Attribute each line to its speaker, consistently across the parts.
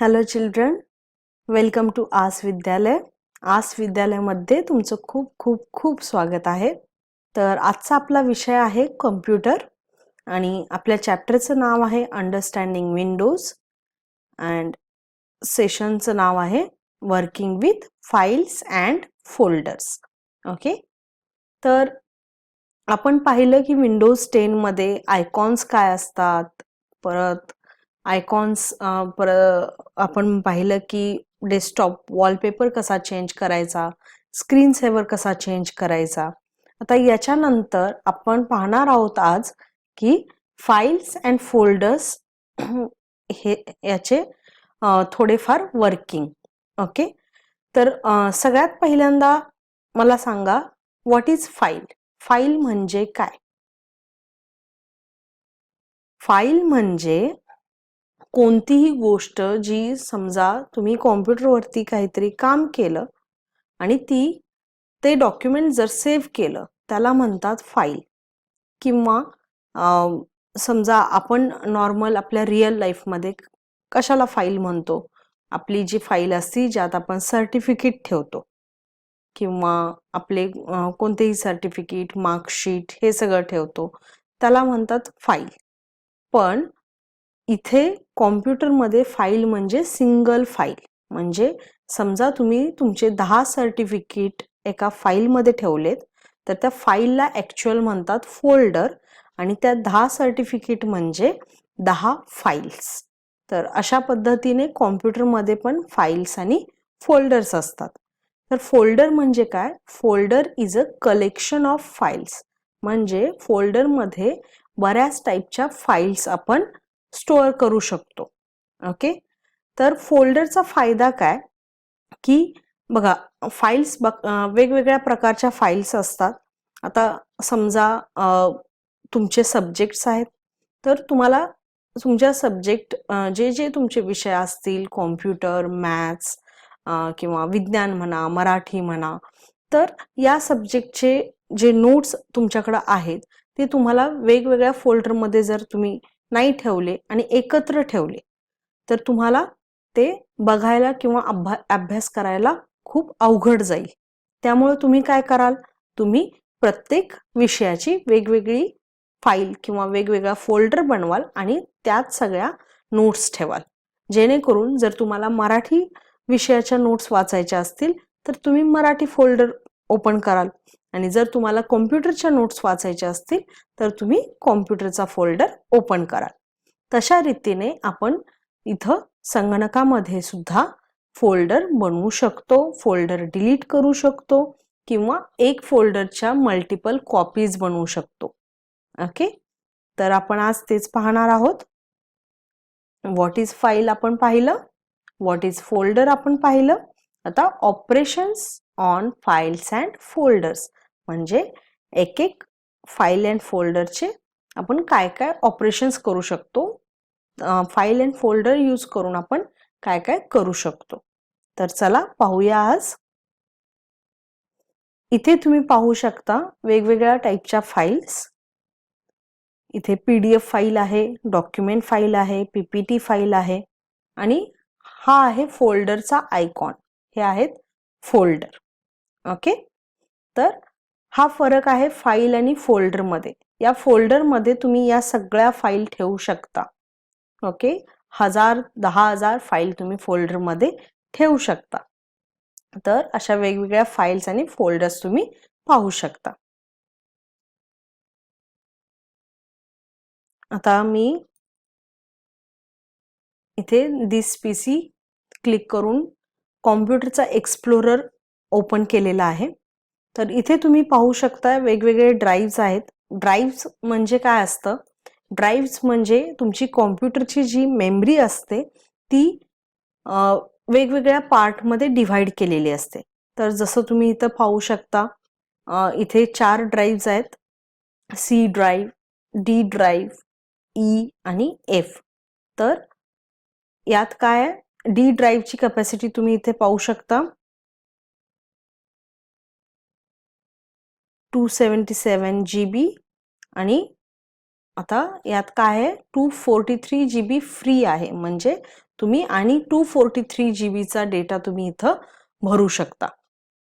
Speaker 1: Hello children, welcome to आस विद्यालय. आस विद्यालयामध्ये तुमचं खूप खूप खूप स्वागत आहे. तर आजचा आपला विषय आहे कम्प्युटर आणि आपल्या चॅप्टरचं नाव आहे अंडरस्टँडिंग विंडोज अँड सेशनचं नाव आहे working with files and folders. Okay, तर आपण पाहिलं की विंडोज 10 मध्ये आयकॉन्स काय असतात, परत आयकॉन्स आपण पाहिलं की डेस्कटॉप वॉलपेपर कसा चेंज करायचा, स्क्रीन सेव्हर कसा चेंज करायचा. आता याच्यानंतर आपण पाहणार आहोत आज की फाइल्स अँड फोल्डर्स हे याचे थोडेफार वर्किंग. ओके, तर सगळ्यात पहिल्यांदा मला सांगा, व्हॉट इज फाईल? फाईल म्हणजे काय? फाईल म्हणजे कोणतीही गोष्ट जी समजा तुम्ही कॉम्प्युटरवरती काहीतरी काम केलं आणि ते डॉक्युमेंट जर सेव्ह केलं त्याला म्हणतात फाईल. किंवा समजा आपण नॉर्मल आपल्या रिअल लाईफमध्ये कशाला फाईल म्हणतो? आपली जी फाईल असते ज्यात आपण सर्टिफिकेट ठेवतो किंवा आपले कोणतेही सर्टिफिकेट, मार्कशीट हे सगळं ठेवतो, त्याला म्हणतात फाईल. पण इथे कॉम्प्युटरमध्ये फाईल म्हणजे सिंगल फाईल. म्हणजे समजा तुम्ही तुमचे 10 सर्टिफिकेट एका फाईलमध्ये ठेवलेत, तर त्या फाईलला ॲक्च्युअल म्हणतात फोल्डर आणि त्या 10 सर्टिफिकेट म्हणजे 10 फाईल्स. तर अशा पद्धतीने कॉम्प्युटरमध्ये पण फाईल्स आणि फोल्डर्स असतात. तर फोल्डर म्हणजे काय? Folder is a collection of files. म्हणजे फोल्डरमध्ये बऱ्याच टाईपच्या फाईल्स आपण स्टोअर करू शकतो. ओके, तर फोल्डरचा फायदा काय की बघा, फाईल्स वेगवेगळ्या प्रकारच्या फाईल्स असतात. आता समजा तुमचे सब्जेक्ट्स आहेत, तर तुम्हाला तुमच्या सब्जेक्ट जे जे तुमचे विषय असतील, कॉम्प्युटर, मॅथ्स किंवा विज्ञान म्हणा, मराठी म्हणा, तर या सब्जेक्टचे जे नोट्स तुमच्याकडे आहेत ते तुम्हाला वेगवेगळ्या फोल्डरमध्ये जर तुम्ही नाही ठेवले आणि एकत्र ठेवले तर तुम्हाला ते बघायला किंवा अभ्यास करायला खूप अवघड जाईल. त्यामुळे तुम्ही काय कराल? तुम्ही प्रत्येक विषयाची वेगवेगळी फाईल किंवा वेगवेगळा फोल्डर बनवाल आणि त्यात सगळ्या नोट्स ठेवाल. जेणेकरून जर तुम्हाला मराठी विषयाच्या नोट्स वाचायच्या असतील तर तुम्ही मराठी फोल्डर ओपन कराल आणि जर तुम्हाला कॉम्प्युटरच्या नोट्स वाचायच्या असतील तर तुम्ही कॉम्प्युटरचा फोल्डर ओपन कराल. तशा रीतीने आपण इथं संगणकामध्ये सुद्धा फोल्डर बनवू शकतो, फोल्डर डिलीट करू शकतो किंवा एक फोल्डरच्या मल्टिपल कॉपीज बनवू शकतो. ओके, तर आपण आज तेच पाहणार आहोत. व्हॉट इज फाईल आपण पाहिलं, व्हॉट इज फोल्डर आपण पाहिलं. आता operations on files and folders म्हणजे एक एक फाईल अँड फोल्डरचे आपण काय काय ऑपरेशन्स करू शकतो, फाईल अँड फोल्डर यूज करून आपण काय काय करू शकतो. तर चला पाहूया आज. इथे तुम्ही पाहू शकता वेगवेगळ्या टाईपच्या फाईल्स. इथे PDF फाईल आहे, डॉक्युमेंट फाईल आहे, PPT फाईल आहे आणि हा आहे फोल्डरचा आयकॉन. हे आहेत फोल्डर. ओके, तर हा फरक आहे फाईल आणि फोल्डरमध्ये. या फोल्डरमध्ये तुम्ही या सगळ्या फाईल ठेवू शकता. ओके, 1000 फाईल तुम्ही फोल्डरमध्ये ठेवू शकता. तर अशा वेगवेगळ्या फाईल्स आणि फोल्डर्स तुम्ही पाहू शकता. आता मी इथे दिस PC क्लिक करून कॉम्प्युटरचा एक्सप्लोरर ओपन केलेला आहे. तर इथे तुम्ही पाहू शकता वेगवेगळे ड्राईव्स आहेत. ड्राईव्स म्हणजे काय असतं? ड्राईव्स म्हणजे तुमची कॉम्प्युटरची जी मेमरी असते ती वेगवेगळ्या पार्टमध्ये डिव्हाइड केलेली असते. तर जसं तुम्ही इथं पाहू शकता, इथे 4 ड्राईव्स आहेत. C drive, D drive, E आणि F. तर यात काय आहे? D ड्राईव्हची कॅपॅसिटी तुम्ही इथे पाहू शकता 277 GB आणि आता यात काय आहे 243 GB फ्री आहे. म्हणजे तुम्ही आणि 243 GB चा डेटा तुम्ही इथं भरू शकता.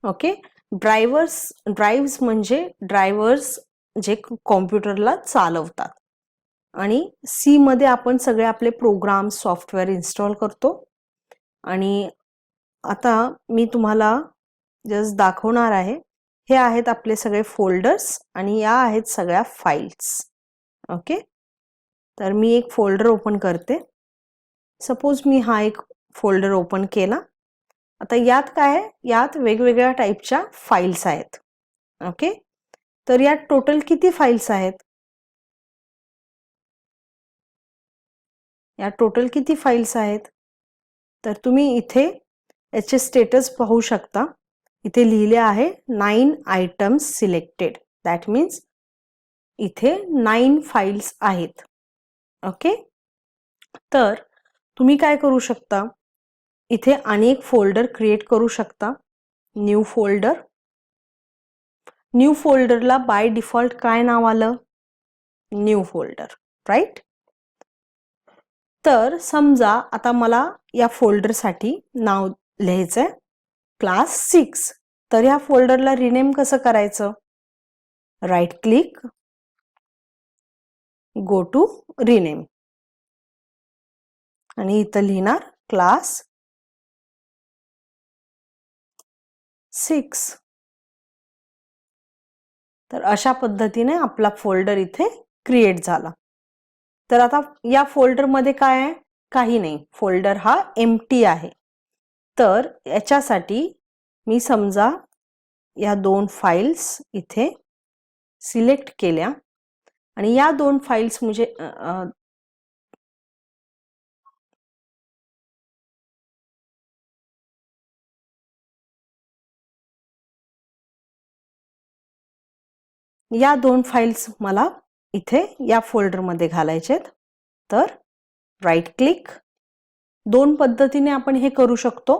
Speaker 1: ओके. ड्राइव्ह्स म्हणजे ड्रायव्हर्स जे कॉम्प्युटरला चालवतात. आणि सी मध्ये आपण सगळे आपले प्रोग्राम सॉफ्टवेअर इन्स्टॉल करतो. आणि आता मी तुम्हाला जस्ट दाखवणार आहे. हे आहेत आपले सगळे फोल्डर्स आणि या आहेत सगळ्या फाइल्स. ओके. तर मी एक फोल्डर ओपन करते. सपोज मी हा एक फोल्डर ओपन केला. आता यात काय आहे, यात वेगवेगळ्या टाईपच्या फाइल्स आहेत. ओके. तर यात टोटल किती फाइल्स आहेत? या टोटल किती फाइल्स आहेत? तर तुम्ही इथे याचे स्टेटस पाहू शकता. इथे लिहिले आहे 9 आयटम्स सिलेक्टेड. दॅट मीन्स इथे 9 फाइल्स आहेत. ओके. तर तुम्ही काय करू शकता, इथे अनेक फोल्डर क्रिएट करू शकता. New folder. न्यू फोल्डरला बाय डिफॉल्ट काय नाव आलं? New folder, right? तर समजा आता मला या फोल्डरसाठी नाव लिहायचंय क्लास 6. तर या फोल्डरला रिनेम कसं करायचं? Right click, go to rename आणि इथं लिहिणार क्लास 6. तर अशा पद्धतीने आपला फोल्डर इथे क्रिएट झाला. तर आता या फोल्डर मध्ये काय आहे? काही नाही. फोल्डर हा एम्प्टी आहे. तर याच्यासाठी मी समजा या 2 फाइल्स इथे सिलेक्ट केल्या आणि या 2 फाइल्स म्हणजे या 2 फाइल्स मला इथे या फोल्डर मध्ये घालायचे आहेत. तर राईट क्लिक. 2 पद्धतीने आपण हे करू शकतो.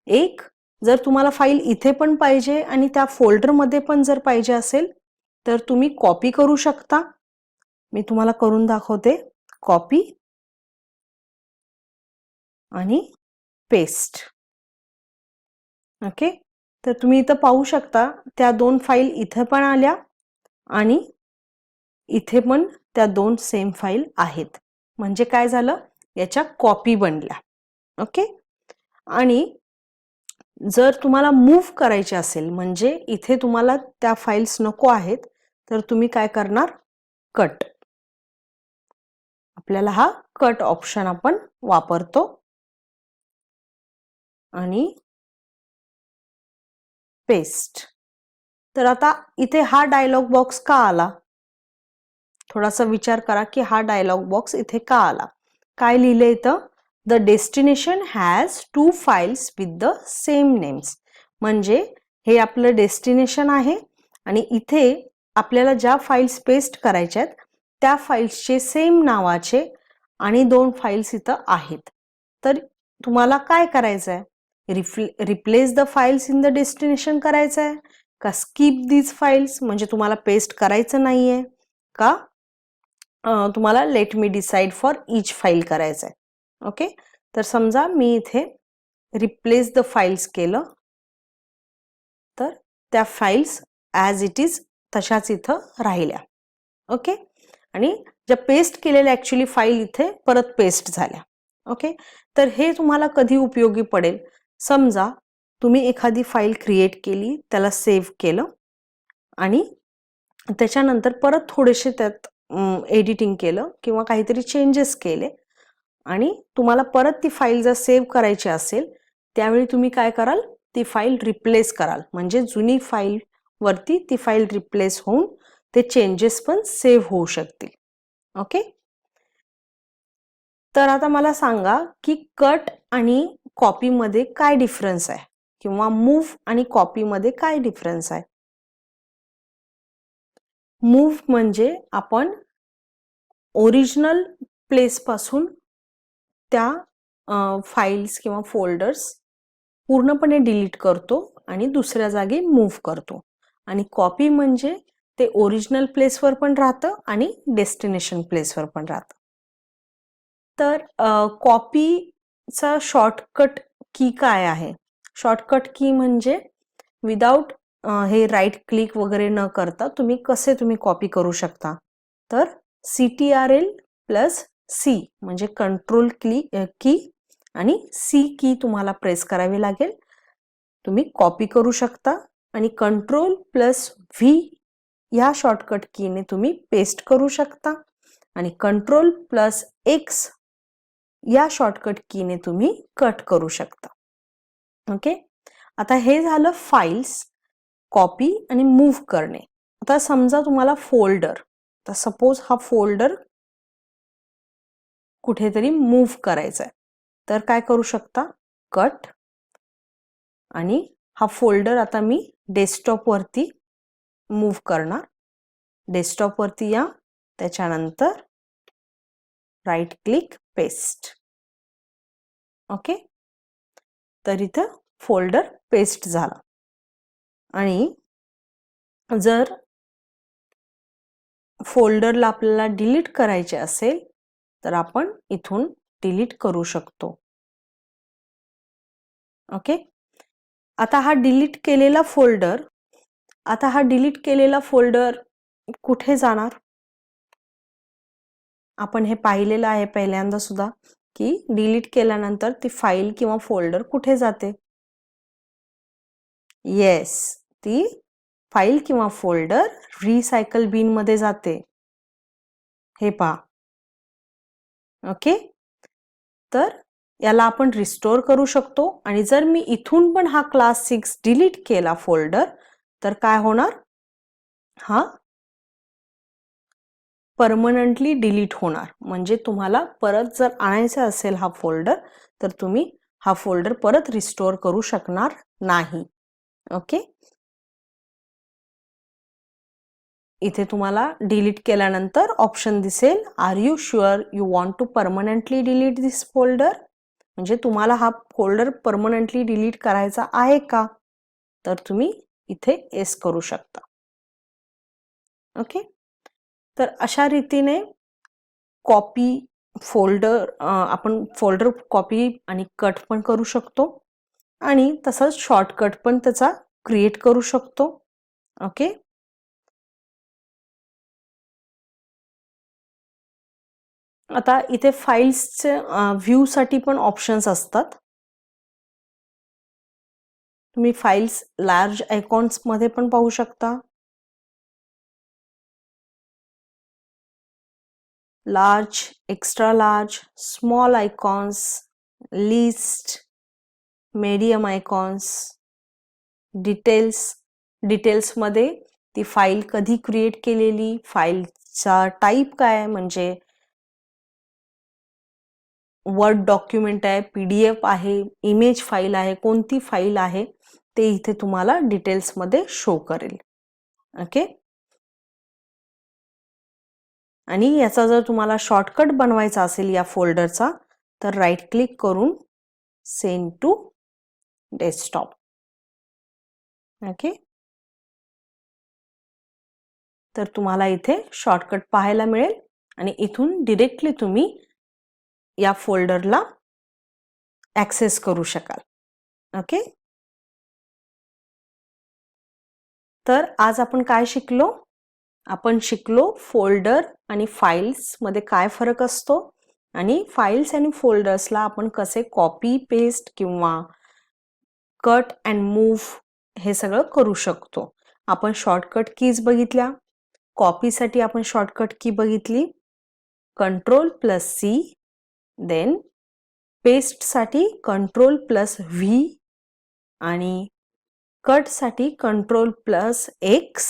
Speaker 1: एक, जर तुम्हाला फाईल इथे पण पाहिजे आणि त्या फोल्डर मध्ये पण जर पाहिजे असेल तर तुम्ही कॉपी करू शकता. मी तुम्हाला करून दाखवते. कॉपी आणि पेस्ट. ओके. तर तुम्ही इथं पाहू शकता त्या 2 फाईल इथे पण आल्या आणि इथे पण त्या 2 सेम फाईल आहेत. म्हणजे काय झालं, याच्या कॉपी बनल्या. ओके. आणि जर तुम्हाला मूव्ह करायचे असेल म्हणजे इथे तुम्हाला त्या फाइल्स नको आहेत तर तुम्ही काय करणार? कट. आपल्याला हा कट ऑप्शन आपण वापरतो. आणि पेस्ट. तर आता इथे हा डायलॉग बॉक्स का आला? थोडासा विचार करा की हा डायलॉग बॉक्स इथे का आला. काय लिहिलंय इथं? The destination has 2 files with the same names. म्हणजे हे आपलं डेस्टिनेशन आहे आणि इथे आपल्याला ज्या फाइल्स पेस्ट करायच्या आहेत त्या फाइल्सचे सेम नावाचे आणि 2 फाइल्स इथं आहेत. तर तुम्हाला काय करायचं आहे? Replace the files in the destination करायचं आहे का स्किप दीज फाइल्स म्हणजे तुम्हाला पेस्ट करायचं नाहीये का तुम्हाला let me decide for each file करायचं आहे? ओके. तर समजा मी इथे रिप्लेस द फाइल्स केलं तर त्या फाइल्स ॲज इट इज तशाच इथं राहिल्या. ओके. आणि ज्या पेस्ट केलेल्या ॲक्च्युली फाईल इथे परत पेस्ट झाल्या. ओके. तर हे तुम्हाला कधी उपयोगी पडेल? समजा तुम्ही एखादी फाईल क्रिएट केली, त्याला सेव्ह केलं आणि त्याच्यानंतर परत थोडेसे त्यात एडिटिंग केलं किंवा काहीतरी चेंजेस केले आणि तुम्हाला परत ती फाईल जर सेव्ह करायची असेल त्यावेळी तुम्ही काय कराल? ती फाईल रिप्लेस कराल. म्हणजे जुनी फाईल वरती ती फाईल रिप्लेस होऊन ते चेंजेस पण सेव्ह होऊ शकतील. ओके. तर आता मला सांगा की कट आणि कॉपी मध्ये काय डिफरन्स आहे किंवा मूव्ह आणि कॉपी मध्ये काय डिफरन्स आहे? मूव्ह म्हणजे आपण ओरिजिनल प्लेस पासून त्या फाइल्स किंवा फोल्डर्स पूर्णपणे डिलीट करतो आणि दुसऱ्या जागी मूव्ह करतो. आणि कॉपी म्हणजे ते ओरिजिनल प्लेसवर पण राहतं आणि डेस्टिनेशन प्लेसवर पण राहतं. तर कॉपी चा शॉर्टकट की काय आहे? शॉर्टकट की म्हणजे विदाउट हे राईट क्लिक वगैरे न करता तुम्ही कॉपी करू शकता. तर CTRL प्लस C म्हणजे कंट्रोल की आणि C की तुम्हाला प्रेस करावी लागेल. तुम्ही कॉपी करू शकता आणि कंट्रोल प्लस V या शॉर्टकट कीने तुम्ही पेस्ट करू शकता आणि कंट्रोल प्लस X या शॉर्टकट कीने तुम्ही कट करू शकता. ओके, आता हे झालं फाइल्स कॉपी आणि मूव्ह करणे. आता समजा तुम्हाला फोल्डर, तर सपोज हा फोल्डर कुठेतरी मूव्ह करायचा आहे, तर काय करू शकता? कट आणि हा फोल्डर आता मी डेस्कटॉप वरती मूव्ह करणार. डेस्कटॉप वरती या, त्याच्यानंतर राईट क्लिक पेस्ट. ओके, तर इथं फोल्डर पेस्ट झाला. आणि जर फोल्डरला आपल्याला डिलीट करायचे असेल तर आपण इथून डिलीट करू शकतो. ओके, आता हा डिलीट केलेला फोल्डर कुठे जाणार? आपण हे पाहिलेलं आहे पहिल्यांदा सुद्धा की डिलीट केल्यानंतर ती फाईल किंवा फोल्डर कुठे जाते? येस, ती फाईल किंवा फोल्डर रिसायकल बिन मध्ये जाते. हे पहा. ओके, तर याला आपण रिस्टोर करू शकतो. आणि जर मी इथून पण हा क्लास 6 डिलीट केला फोल्डर, तर काय होणार? हा परमनंटली डिलीट होणार. म्हणजे तुम्हाला परत जर आणायचा असेल हा फोल्डर, तर तुम्ही हा फोल्डर परत रिस्टोर करू शकणार नाही. ओके, इथे तुम्हाला डिलीट केल्यानंतर ऑप्शन दिसेल, are you sure you want to permanently delete this folder? म्हणजे तुम्हाला हा फोल्डर परमनंटली डिलीट करायचा आहे का? तर तुम्ही इथे येस करू शकता. ओके, तर अशा रीतीने कॉपी फोल्डर आपण फोल्डर कॉपी आणि कट पण करू शकतो आणि तसंच शॉर्टकट पण त्याचा क्रिएट करू शकतो. ओके, आता इथे फाईल्सचे व्ह्यू साठी पण ऑप्शन्स असतात. तुम्ही फाईल्स लार्ज आयकॉन्स मध्ये पण पाहू शकता. Large, extra large, small icons, list, medium icons, details मध्ये ती फाईल कधी क्रिएट केलेली, फाईलचा टाईप काय, म्हणजे वर्ड डॉक्युमेंट आहे, PDF आहे, इमेज फाईल आहे, कोणती फाईल आहे ते इथे तुम्हाला डिटेल्स मध्ये शो करेल. ओके, आणि याचा जर तुम्हाला शॉर्टकट बनवायचा असेल या फोल्डरचा, तर राईट क्लिक करून सेंड टू डेस्कटॉप. ओके, तर तुम्हाला इथे शॉर्टकट पाहायला मिळेल आणि इथून डिरेक्टली तुम्ही या फोल्डरला ऍक्सेस करू शकाल. ओके, तर आज आपण काय शिकलो? आपण शिकलो फोल्डर आणि फाईल्स मध्ये काय फरक असतो आणि फाईल्स आणि फोल्डर्सला आपण कसे कॉपी पेस्ट किंवा कट अँड मूव्ह हे सगळं करू शकतो. आपण शॉर्टकट कीज बघितल्या. कॉपीसाठी आपण शॉर्टकट की बघितली control plus C, then paste साठी कंट्रोल प्लस V आणि कट साठी कंट्रोल प्लस X.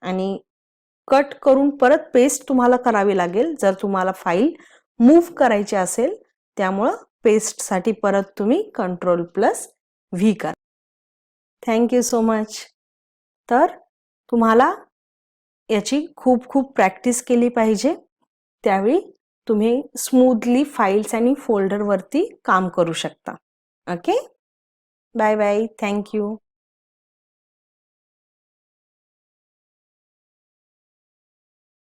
Speaker 1: आणि कट करून परत पेस्ट तुम्हाला करावी लागेल जर तुम्हाला फाईल मूव्ह करायची असेल, त्यामुळं पेस्ट साठी परत तुम्ही कंट्रोल प्लस V करा. Thank you so much. तर तुम्हाला याची खूप खूप प्रॅक्टिस केली पाहिजे, त्यावेळी तुम्ही स्मूथली फाईल्स आणि फोल्डर वरती काम करू शकता. Okay, bye bye, thank you.